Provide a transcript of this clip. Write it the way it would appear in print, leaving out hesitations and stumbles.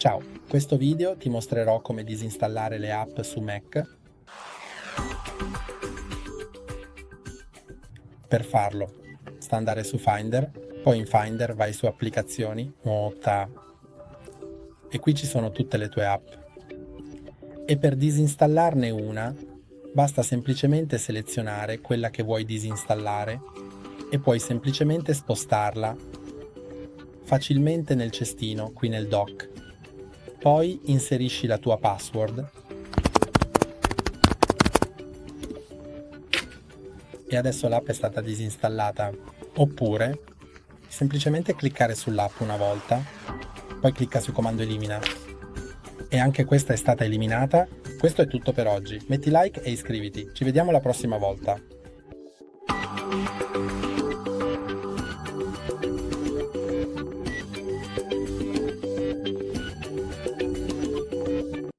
Ciao, questo video ti mostrerò come disinstallare le app su Mac. Per farlo, sta andare su Finder, poi in Finder vai su Applicazioni, Nota, e qui ci sono tutte le tue app. E per disinstallarne una, basta semplicemente selezionare quella che vuoi disinstallare e puoi semplicemente spostarla facilmente nel cestino, qui nel dock. Poi inserisci la tua password e adesso l'app è stata disinstallata. Oppure semplicemente cliccare sull'app una volta, poi clicca su comando elimina e anche questa è stata eliminata. Questo è tutto per oggi. Metti like e iscriviti. Ci vediamo la prossima volta.